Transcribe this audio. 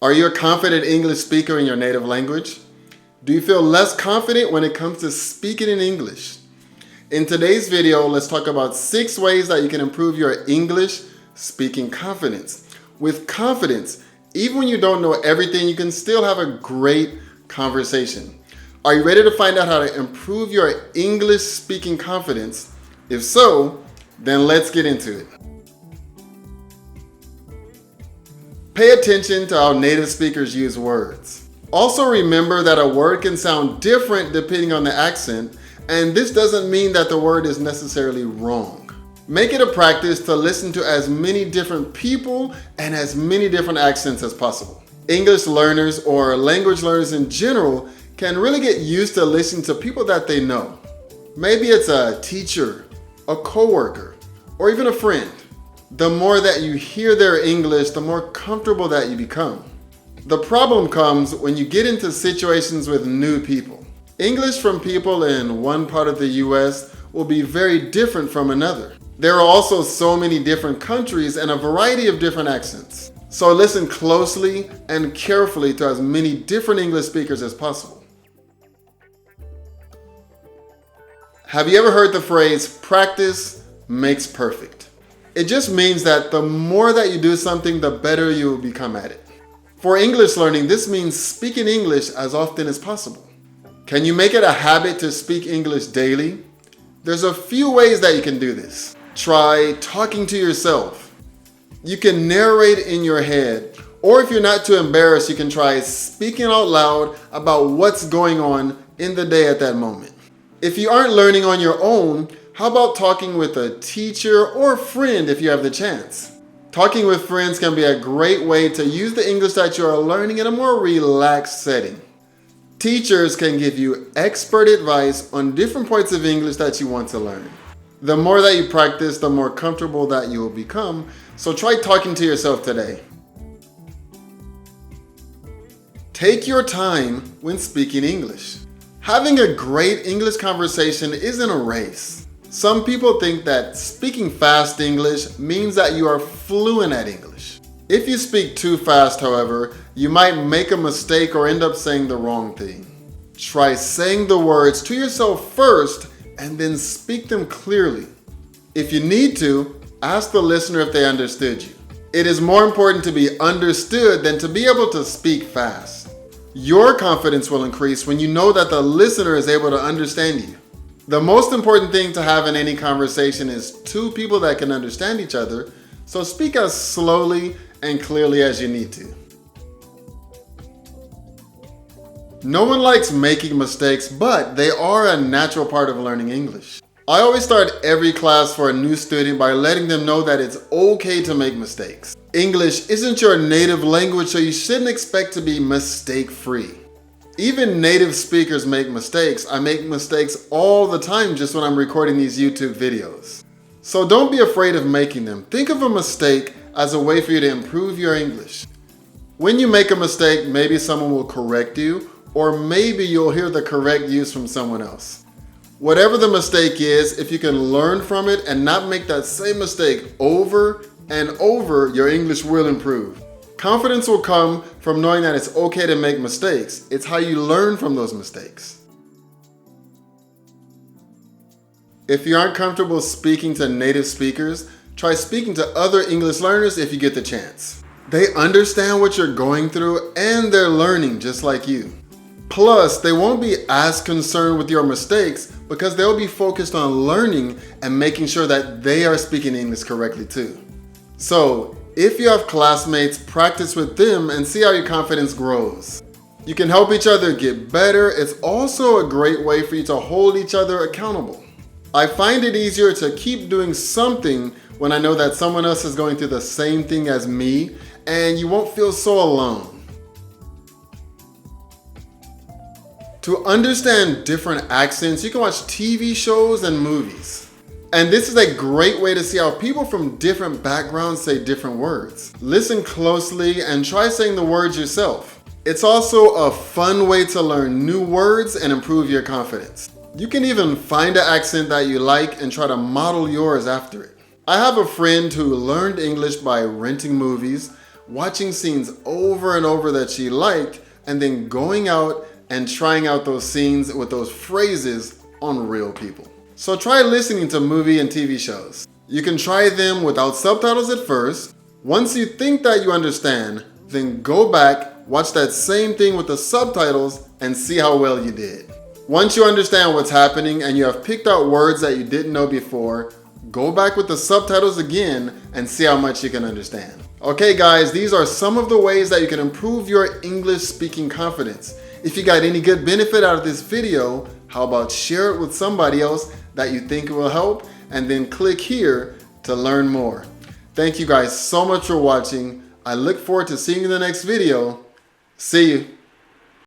Are you a confident English speaker in your native language? Do you feel less confident when it comes to speaking in English? In today's video, let's talk about 6 ways that you can improve your English speaking confidence. With confidence, even when you don't know everything, you can still have a great conversation. Are you ready to find out how to improve your English speaking confidence? If so, then let's get into it. Pay attention to how native speakers use words. Also remember that a word can sound different depending on the accent, and this doesn't mean that the word is necessarily wrong. Make it a practice to listen to as many different people and as many different accents as possible. English learners or language learners in general can really get used to listening to people that they know. Maybe it's a teacher, a coworker, or even a friend. The more that you hear their English, the more comfortable that you become. The problem comes when you get into situations with new people. English from people in one part of the US will be very different from another. There are also so many different countries and a variety of different accents. So listen closely and carefully to as many different English speakers as possible. Have you ever heard the phrase, practice makes perfect? It just means that the more that you do something, the better you will become at it. For English learning, this means speaking English as often as possible. Can you make it a habit to speak English daily? There's a few ways that you can do this. Try talking to yourself. You can narrate in your head, or if you're not too embarrassed, you can try speaking out loud about what's going on in the day at that moment. If you aren't learning on your own, how about talking with a teacher or friend if you have the chance? Talking with friends can be a great way to use the English that you are learning in a more relaxed setting. Teachers can give you expert advice on different points of English that you want to learn. The more that you practice, the more comfortable that you will become. So try talking to yourself today. Take your time when speaking English. Having a great English conversation isn't a race. Some people think that speaking fast English means that you are fluent at English. If you speak too fast, however, you might make a mistake or end up saying the wrong thing. Try saying the words to yourself first and then speak them clearly. If you need to, ask the listener if they understood you. It is more important to be understood than to be able to speak fast. Your confidence will increase when you know that the listener is able to understand you. The most important thing to have in any conversation is 2 people that can understand each other, so speak as slowly and clearly as you need to. No one likes making mistakes, but they are a natural part of learning English. I always start every class for a new student by letting them know that it's okay to make mistakes. English isn't your native language, so you shouldn't expect to be mistake-free. Even native speakers make mistakes. I make mistakes all the time just when I'm recording these YouTube videos. So don't be afraid of making them. Think of a mistake as a way for you to improve your English. When you make a mistake, maybe someone will correct you, or maybe you'll hear the correct use from someone else. Whatever the mistake is, if you can learn from it and not make that same mistake over and over, your English will improve. Confidence will come from knowing that it's okay to make mistakes. It's how you learn from those mistakes. If you aren't comfortable speaking to native speakers, try speaking to other English learners if you get the chance. They understand what you're going through and they're learning just like you. Plus, they won't be as concerned with your mistakes because they'll be focused on learning and making sure that they are speaking English correctly too. So, if you have classmates, practice with them and see how your confidence grows. You can help each other get better. It's also a great way for you to hold each other accountable. I find it easier to keep doing something when I know that someone else is going through the same thing as me, and you won't feel so alone. To understand different accents, you can watch TV shows and movies. And this is a great way to see how people from different backgrounds say different words. Listen closely and try saying the words yourself. It's also a fun way to learn new words and improve your confidence. You can even find an accent that you like and try to model yours after it. I have a friend who learned English by renting movies, watching scenes over and over that she liked, and then going out and trying out those scenes with those phrases on real people. So try listening to movie and TV shows. You can try them without subtitles at first. Once you think that you understand, then go back, watch that same thing with the subtitles, and see how well you did. Once you understand what's happening and you have picked out words that you didn't know before, go back with the subtitles again and see how much you can understand. Okay guys, these are some of the ways that you can improve your English speaking confidence. If you got any good benefit out of this video, how about share it with somebody else that you think will help, and then click here to learn more. Thank you guys so much for watching. I look forward to seeing you in the next video. See you.